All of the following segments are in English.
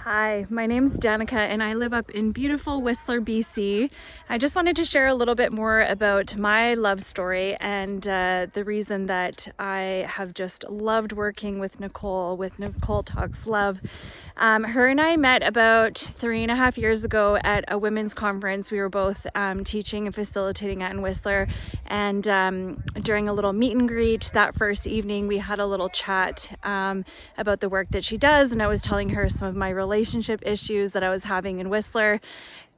Hi, my name's Danica and I live up in beautiful Whistler, BC. I just wanted to share a little bit more about my love story and the reason that I have just loved working with Nicole Talks Love. Her and I met about 3.5 years ago at a women's conference. We were both teaching and facilitating at in Whistler, and during a little meet and greet that first evening, we had a little chat about the work that she does, and I was telling her some of my relationship issues that I was having in Whistler.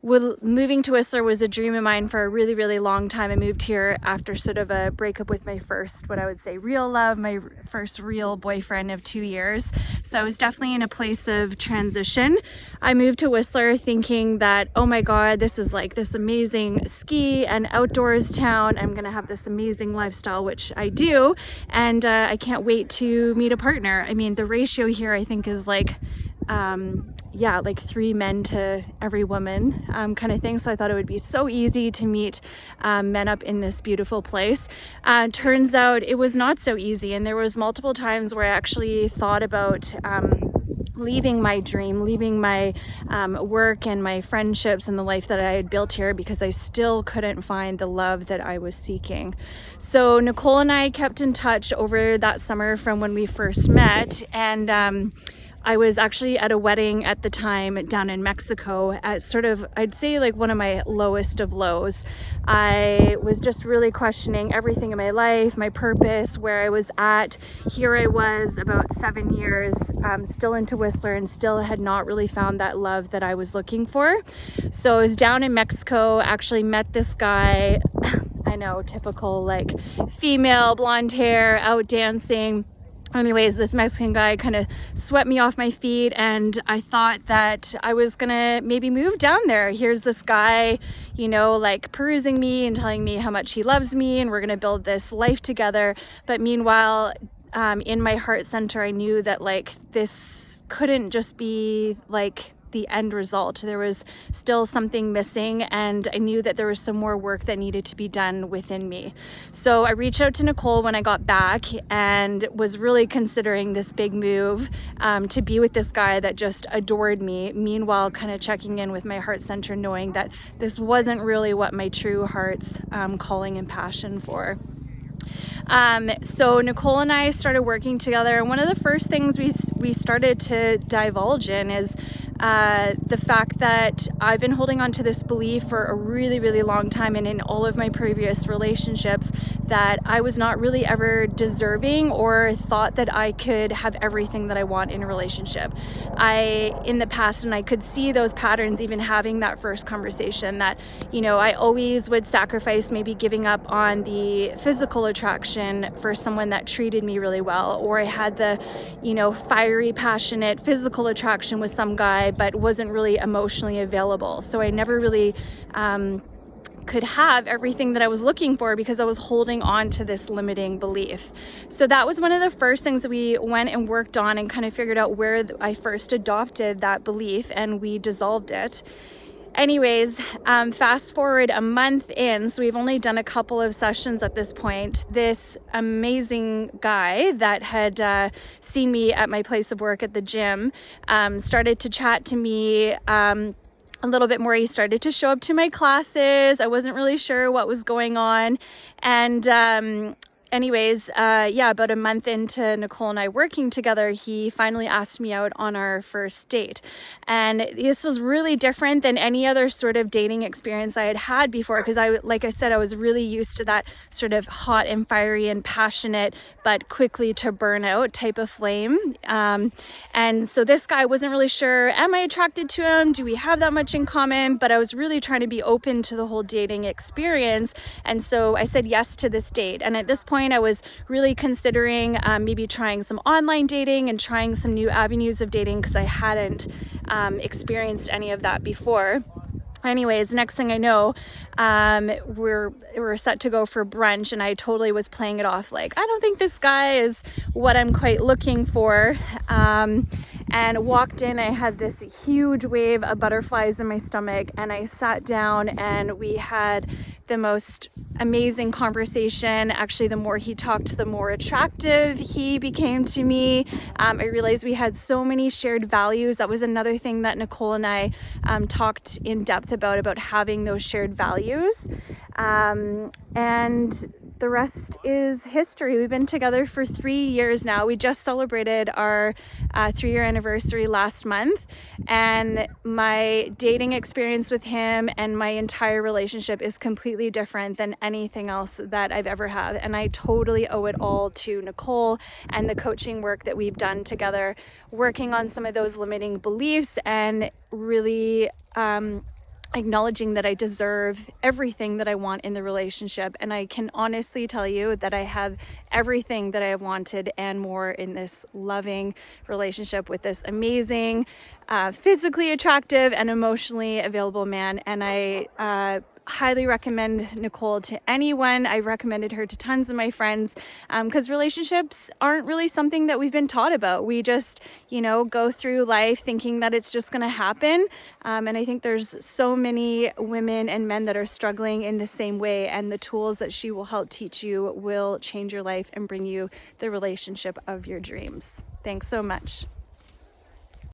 Moving to Whistler was a dream of mine for a really, really long time. I moved here after sort of a breakup with my first, what I would say, real love, my first real boyfriend of 2 years. So I was definitely in a place of transition. I moved to Whistler thinking that, oh my God, this is like this amazing ski and outdoors town. I'm gonna have this amazing lifestyle, which I do. And I can't wait to meet a partner. I mean, the ratio here I think is like, like 3 men to every woman kind of thing. So I thought it would be so easy to meet men up in this beautiful place. Turns out it was not so easy. And there was multiple times where I actually thought about leaving my dream, leaving my work and my friendships and the life that I had built here because I still couldn't find the love that I was seeking. So Nicole and I kept in touch over that summer from when we first met, and I was actually at a wedding at the time down in Mexico at sort of, I'd say like one of my lowest of lows. I was just really questioning everything in my life, my purpose, where I was at. Here I was about 7 years, still into Whistler and still had not really found that love that I was looking for. So I was down in Mexico, actually met this guy, I know, typical like female, blonde hair, out dancing. Anyways, this Mexican guy kind of swept me off my feet, and I thought that I was gonna maybe move down there. Here's this guy, like perusing me and telling me how much he loves me and we're gonna build this life together. But meanwhile, in my heart center, I knew that like this couldn't just be like the end result. There was still something missing, and I knew that there was some more work that needed to be done within me. So I reached out to Nicole when I got back and was really considering this big move to be with this guy that just adored me. Meanwhile, kind of checking in with my heart center, knowing that this wasn't really what my true heart's calling and passion for. So Nicole and I started working together, and one of the first things we started to divulge in is the fact that I've been holding on to this belief for a really, really long time, and in all of my previous relationships, that I was not really ever deserving or thought that I could have everything that I want in a relationship. In the past, and I could see those patterns even having that first conversation, that, I always would sacrifice maybe giving up on the physical attraction for someone that treated me really well, or I had the, fiery, passionate physical attraction with some guy, but wasn't really emotionally available. So I never really could have everything that I was looking for because I was holding on to this limiting belief. So that was one of the first things that we went and worked on and kind of figured out where I first adopted that belief, and we dissolved it. Anyways, fast forward a month in, so we've only done a couple of sessions at this point. This amazing guy that had seen me at my place of work at the gym started to chat to me a little bit more. He started to show up to my classes. I wasn't really sure what was going on. And about a month into Nicole and I working together, he finally asked me out on our first date. And this was really different than any other sort of dating experience I had had before, because like I said, I was really used to that sort of hot and fiery and passionate, but quickly to burn out type of flame. And so this guy, wasn't really sure, am I attracted to him? Do we have that much in common? But I was really trying to be open to the whole dating experience. And so I said yes to this date. And at this point, I was really considering maybe trying some online dating and trying some new avenues of dating because I hadn't experienced any of that before. Anyways, next thing I know, we're set to go for brunch, and I totally was playing it off like, I don't think this guy is what I'm quite looking for. and walked in. I had this huge wave of butterflies in my stomach, and I sat down and we had the most amazing conversation. Actually, the more he talked, the more attractive he became to me. I realized we had so many shared values. That was another thing that Nicole and I talked in depth about having those shared values. And the rest is history. We've been together for 3 years now. We just celebrated our 3-year anniversary last month, and my dating experience with him and my entire relationship is completely different than anything else that I've ever had. And I totally owe it all to Nicole and the coaching work that we've done together, working on some of those limiting beliefs and really acknowledging that I deserve everything that I want in the relationship. And I can honestly tell you that I have everything that I have wanted and more in this loving relationship with this amazing, physically attractive and emotionally available man. And I highly recommend Nicole to anyone. I've recommended her to tons of my friends because relationships aren't really something that we've been taught about. We just, go through life thinking that it's just going to happen. And I think there's so many women and men that are struggling in the same way, and the tools that she will help teach you will change your life and bring you the relationship of your dreams. Thanks so much.